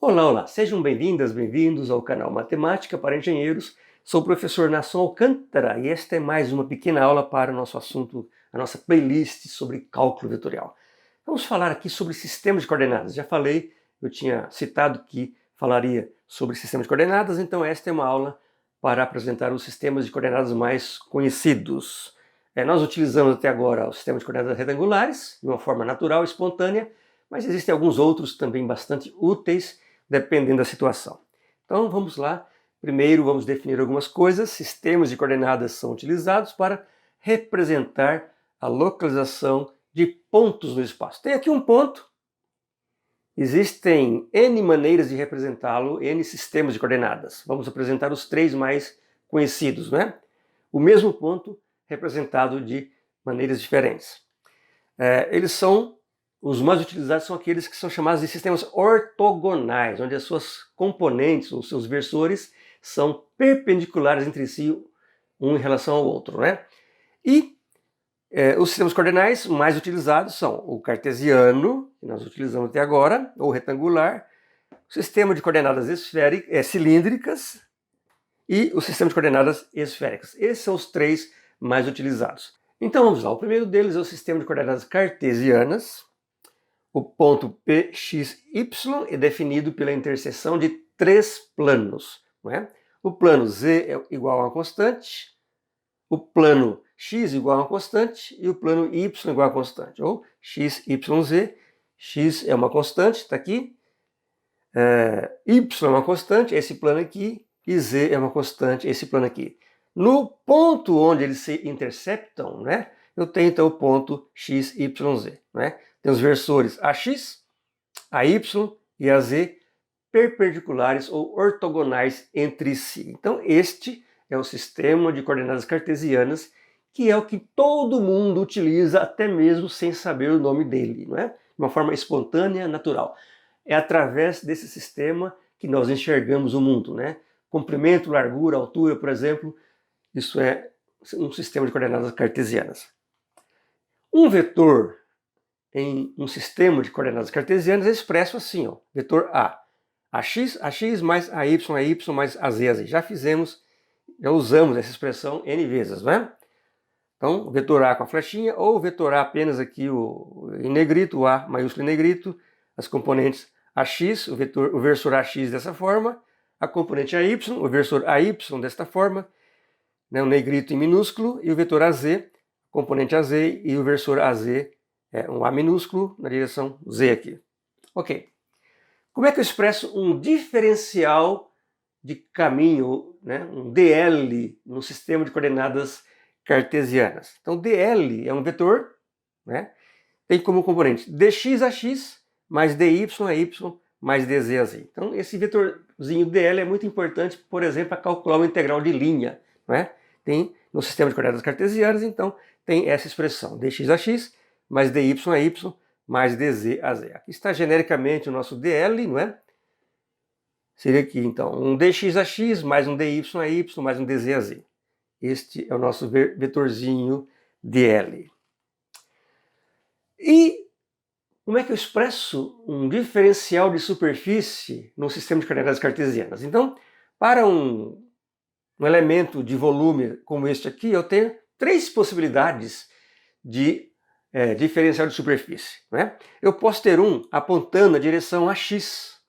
Olá, olá! Sejam bem-vindas, bem-vindos ao canal Matemática para Engenheiros. Sou o professor Nasson Alcântara e esta é mais uma pequena aula para o nosso assunto, a nossa playlist sobre cálculo vetorial. Vamos falar aqui sobre sistemas de coordenadas. Já falei, eu tinha citado que falaria sobre sistemas de coordenadas, então esta é uma aula para apresentar os sistemas de coordenadas mais conhecidos. Nós utilizamos até agora o sistema de coordenadas retangulares, de uma forma natural e espontânea, mas existem alguns outros também bastante úteis, dependendo da situação. Então vamos lá. Primeiro vamos definir algumas coisas. Sistemas de coordenadas são utilizados para representar a localização de pontos no espaço. Tem aqui um ponto. Existem N maneiras de representá-lo, N sistemas de coordenadas. Vamos apresentar os três mais conhecidos, né? O mesmo ponto representado de maneiras diferentes. Os mais utilizados são aqueles que são chamados de sistemas ortogonais, onde as suas componentes, ou seus versores, são perpendiculares entre si, um em relação ao outro, né? E os sistemas coordenais mais utilizados são o cartesiano, que nós utilizamos até agora, ou retangular, o sistema de coordenadas cilíndricas e o sistema de coordenadas esféricas. Esses são os três mais utilizados. Então vamos lá, o primeiro deles é o sistema de coordenadas cartesianas. O ponto PXY é definido pela interseção de três planos. Não é? O plano Z é igual a uma constante, o plano X igual a uma constante e o plano Y igual a uma constante. Ou XYZ, X é uma constante, está aqui, Y é uma constante, esse plano aqui, e Z é uma constante, esse plano aqui. No ponto onde eles se interceptam, né, eu tenho então o ponto XYZ. Né? Tem os versores AX, AY e AZ perpendiculares ou ortogonais entre si. Então este é o sistema de coordenadas cartesianas, que é o que todo mundo utiliza, até mesmo sem saber o nome dele, não é? De uma forma espontânea, natural. É através desse sistema que nós enxergamos o mundo, né? Comprimento, largura, altura, por exemplo, isso é um sistema de coordenadas cartesianas. Um vetor em um sistema de coordenadas cartesianas é expresso assim, ó, vetor A. AX mais AY mais AZ. Já usamos essa expressão N vezes, né? Então, vetor A com a flechinha, ou vetor A apenas aqui em negrito, o A maiúsculo em negrito, as componentes AX, o versor AX dessa forma, a componente AY, o versor AY desta forma, né, o negrito em minúsculo, e o vetor AZ, componente AZ, e o versor AZ, um A minúsculo na direção Z aqui. Ok. Como é que eu expresso um diferencial de caminho, né, um DL, no sistema de coordenadas cartesianas? Então, DL é um vetor, né, tem como componente dx mais dy mais dz. Então, esse vetorzinho DL é muito importante, por exemplo, para calcular o integral de linha. Né? Tem no sistema de coordenadas cartesianas, então, tem essa expressão, dx mais dy mais dz. Aqui está genericamente o nosso DL, não é? Seria aqui, então, um dx mais um dy mais um dz. Este é o nosso vetorzinho DL. E como é que eu expresso um diferencial de superfície no sistema de coordenadas cartesianas? Então, para um elemento de volume como este aqui, eu tenho três possibilidades de diferencial de superfície. Né? Eu posso ter um apontando na direção AX.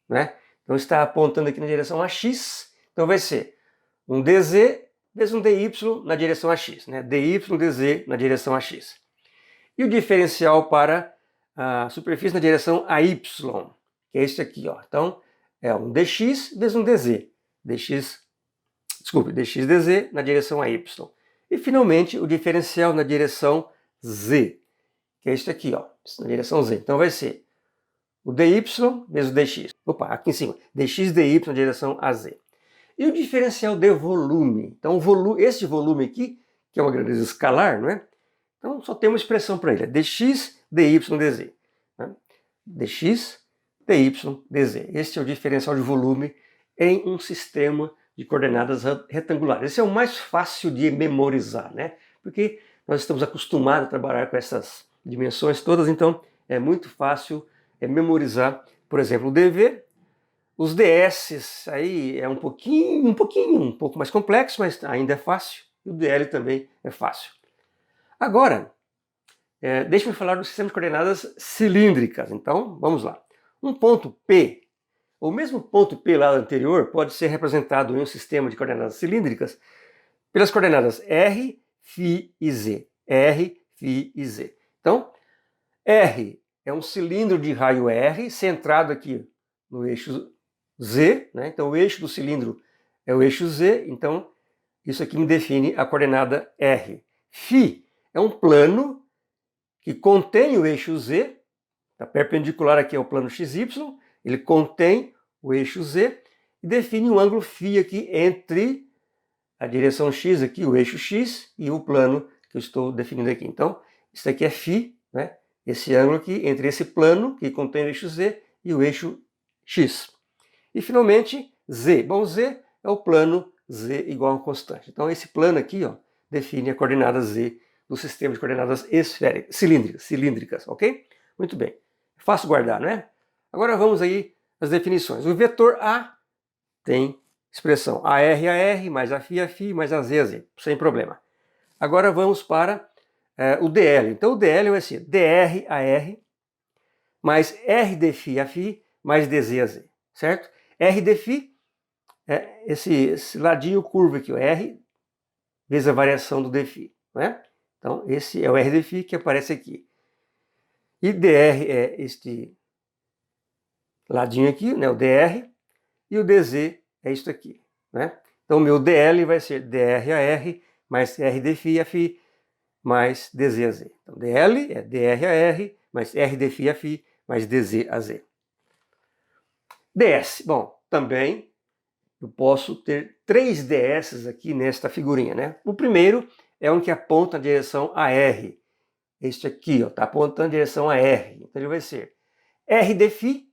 Né? Então está apontando aqui na direção AX, então vai ser um dz vezes um dy na direção AX. Né? dy dz na direção AX. E o diferencial para a superfície na direção AY, que é este aqui. Ó. Então é um dx vezes um dz. dx dz na direção AY. E finalmente o diferencial na direção Z, que é este aqui, ó, na direção Z. Então vai ser o dy vezes o dx. Opa, aqui em cima, dx dy na direção AZ. E o diferencial de volume. Então este volume aqui, que é uma grandeza escalar, não é? Então só tem uma expressão para ele, é dx dy dz. Né? dx dy dz. Este é o diferencial de volume em um sistema de coordenadas retangulares. Esse é o mais fácil de memorizar, né? Porque nós estamos acostumados a trabalhar com essas dimensões todas, então é muito fácil memorizar por exemplo, o dV. Os ds aí é um pouco mais complexo, mas ainda é fácil. E o dl também é fácil. Agora, deixa-me falar do sistema de coordenadas cilíndricas. Então, vamos lá. Um ponto P, o mesmo ponto P lá anterior, pode ser representado em um sistema de coordenadas cilíndricas pelas coordenadas R, φ e Z. R, φ e Z. Então, R é um cilindro de raio R, centrado aqui no eixo Z, né? Então o eixo do cilindro é o eixo Z, então isso aqui me define a coordenada R. Φ é um plano que contém o eixo Z, está perpendicular aqui ao plano XY, ele contém o eixo Z e define um ângulo φ aqui entre a direção X aqui, o eixo X, e o plano que eu estou definindo aqui. Então, isso aqui é φ, né? Esse ângulo aqui entre esse plano que contém o eixo Z e o eixo X. E finalmente, Z. Bom, Z é o plano Z igual a uma constante. Então esse plano aqui, ó, define a coordenada Z do sistema de coordenadas esféricas, cilíndricas, ok? Muito bem. Fácil guardar, não é? Agora vamos aí às definições. O vetor A tem expressão AR mais a φ mais a Z, sem problema. Agora vamos para o DL. Então o DL vai ser dr AR mais R dφ a φ mais dz a z, certo? R dφ é esse ladinho curvo aqui, o R vezes a variação do dφ, né? Então esse é o R dφ que aparece aqui. E dr é este ladinho aqui, né, o dr, e o dz é isso aqui, né? Então o meu dl vai ser dr AR mais R dφ a φ mais dz a z. Então dl é dr AR mais R dφ a φ mais dz a z. ds, bom, também eu posso ter 3 ds aqui nesta figurinha, né? O primeiro é um que aponta na direção AR. Este aqui, ó, está apontando na direção AR. Então ele vai ser R dφ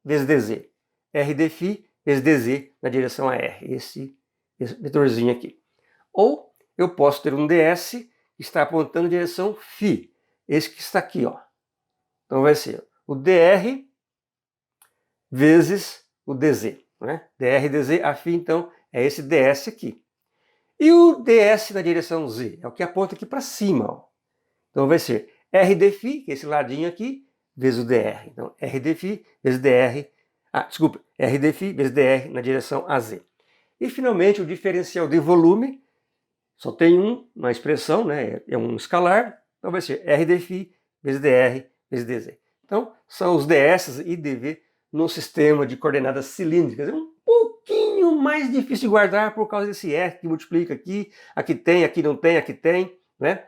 vezes dz. R dφ vezes dz na direção AR. Esse vetorzinho aqui. Ou eu posso ter um ds que está apontando na direção φ. Esse que está aqui, ó. Então vai ser o dr vezes o dz, né? dr dz, a φ, então, é esse ds aqui. E o ds na direção z, é o que aponta aqui para cima, ó. Então vai ser r dφ, que é esse ladinho aqui, vezes o dr. Então, r dφ vezes dr, r dφ vezes dr na direção az. E finalmente o diferencial de volume, só tem uma expressão, né? É um escalar, então vai ser r dφ vezes dr vezes dz. Então, são os ds e dv no sistema de coordenadas cilíndricas. É um pouquinho mais difícil de guardar por causa desse R que multiplica aqui tem, aqui não tem, aqui tem, né?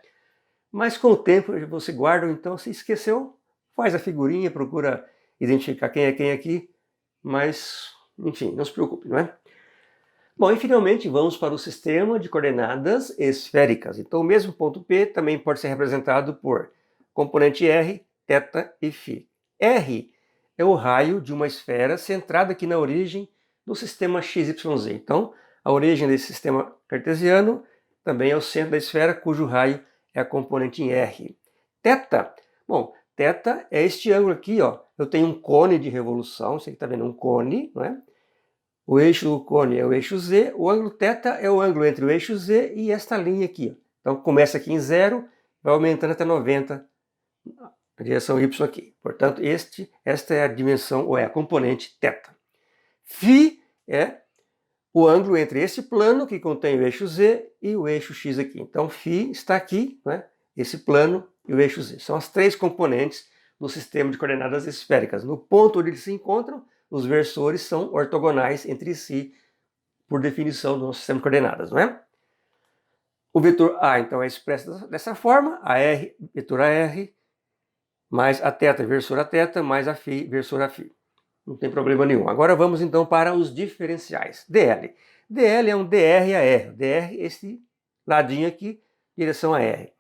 Mas com o tempo você guarda, então se esqueceu, faz a figurinha, procura identificar quem é quem aqui, mas, enfim, não se preocupe, não é? Bom, e finalmente vamos para o sistema de coordenadas esféricas. Então o mesmo ponto P também pode ser representado por componente R, θ e φ. R é o raio de uma esfera centrada aqui na origem do sistema XYZ. Então, a origem desse sistema cartesiano também é o centro da esfera, cujo raio é a componente em R. Θ, bom, θ é este ângulo aqui, ó. Eu tenho um cone de revolução, você está vendo um cone, não é? O eixo do cone é o eixo Z, o ângulo θ é o ângulo entre o eixo Z e esta linha aqui, ó. Então, começa aqui em 0, vai aumentando até 90, a direção Y aqui. Portanto, esta é a dimensão, ou é a componente θ. Φ é o ângulo entre esse plano, que contém o eixo Z, e o eixo X aqui. Então, φ está aqui, né? Esse plano e o eixo Z. São as 3 componentes do sistema de coordenadas esféricas. No ponto onde eles se encontram, os versores são ortogonais entre si, por definição do nosso sistema de coordenadas, não é? O vetor A, então, é expresso dessa forma, AR, vetor AR, mais a θ versor a θ, mais a φ versor a φ. Não tem problema nenhum. Agora vamos então para os diferenciais. DL. DL é um dr a R. dr, esse ladinho aqui, direção a R.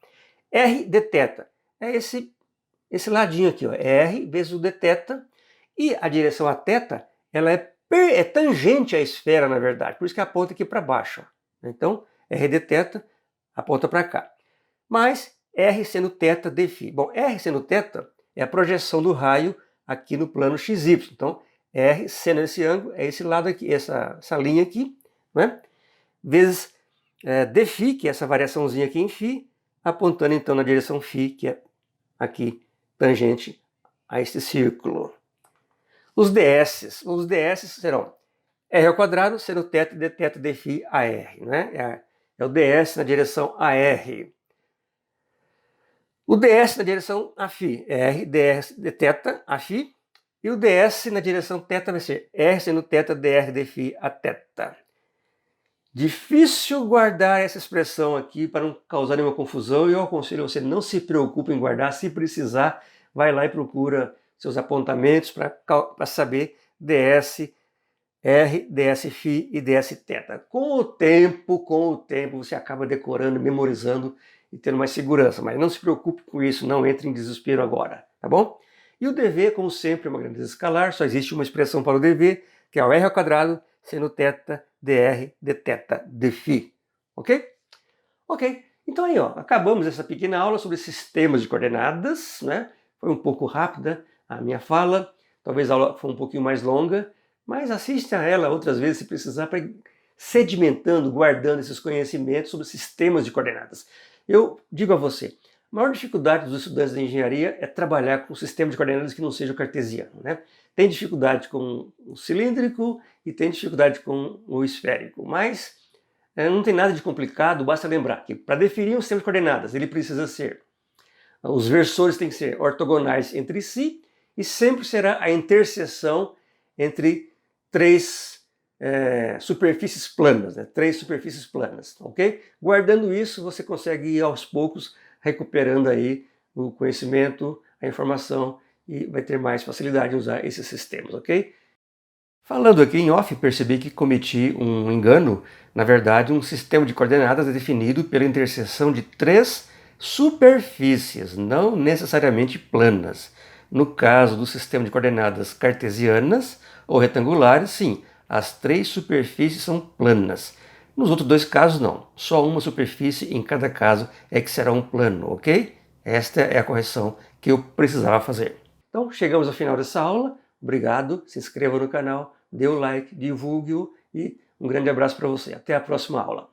R dθ é esse ladinho aqui, ó, R vezes o dθ. E a direção a θ, ela é tangente à esfera, na verdade. Por isso que aponta aqui para baixo. Ó. Então, R dθ aponta para cá. Mas R sendo θ dφ. Bom, R sendo θ é a projeção do raio aqui no plano XY. Então, R seno esse ângulo, é esse lado aqui, essa linha aqui, né? Vezes dφ, que é essa variaçãozinha aqui em φ, apontando então na direção φ, que é aqui tangente a este círculo. Os ds serão r ao quadrado seno θ dθ dφ AR, né? É o ds na direção AR. O ds na direção Aφ é r ds dθ Aφ, e o ds na direção θ vai ser r seno θ dr dφ a θ. Difícil guardar essa expressão aqui para não causar nenhuma confusão, e eu aconselho você, não se preocupe em guardar. Se precisar, vai lá e procura seus apontamentos para saber ds, r, ds φ e ds θ. Com o tempo você acaba decorando, memorizando e tendo mais segurança, mas não se preocupe com isso, não entre em desespero agora, tá bom? E o dv, como sempre, é uma grandeza escalar, só existe uma expressão para o dv, que é o r ao quadrado seno θ dr dθ dφ, ok? Ok, então aí, ó, acabamos essa pequena aula sobre sistemas de coordenadas, né? Foi um pouco rápida a minha fala, talvez a aula foi um pouquinho mais longa, mas assista a ela outras vezes se precisar, para ir sedimentando, guardando esses conhecimentos sobre sistemas de coordenadas. Eu digo a você, a maior dificuldade dos estudantes de engenharia é trabalhar com um sistema de coordenadas que não seja o cartesiano, né? Tem dificuldade com o cilíndrico e tem dificuldade com o esférico, mas não tem nada de complicado, basta lembrar que para definir um sistema de coordenadas ele precisa ser, os versores têm que ser ortogonais entre si e sempre será a interseção entre três superfícies planas, né? Três superfícies planas, ok? Guardando isso, você consegue ir aos poucos recuperando aí o conhecimento, a informação, e vai ter mais facilidade em usar esses sistemas, ok? Falando aqui em off, percebi que cometi um engano. Na verdade, um sistema de coordenadas é definido pela interseção de três superfícies, não necessariamente planas. No caso do sistema de coordenadas cartesianas ou retangulares, sim, as três superfícies são planas. Nos outros dois casos, não. Só uma superfície em cada caso é que será um plano, ok? Esta é a correção que eu precisava fazer. Então, chegamos ao final dessa aula. Obrigado, se inscreva no canal, dê o like, divulgue-o e um grande abraço para você. Até a próxima aula.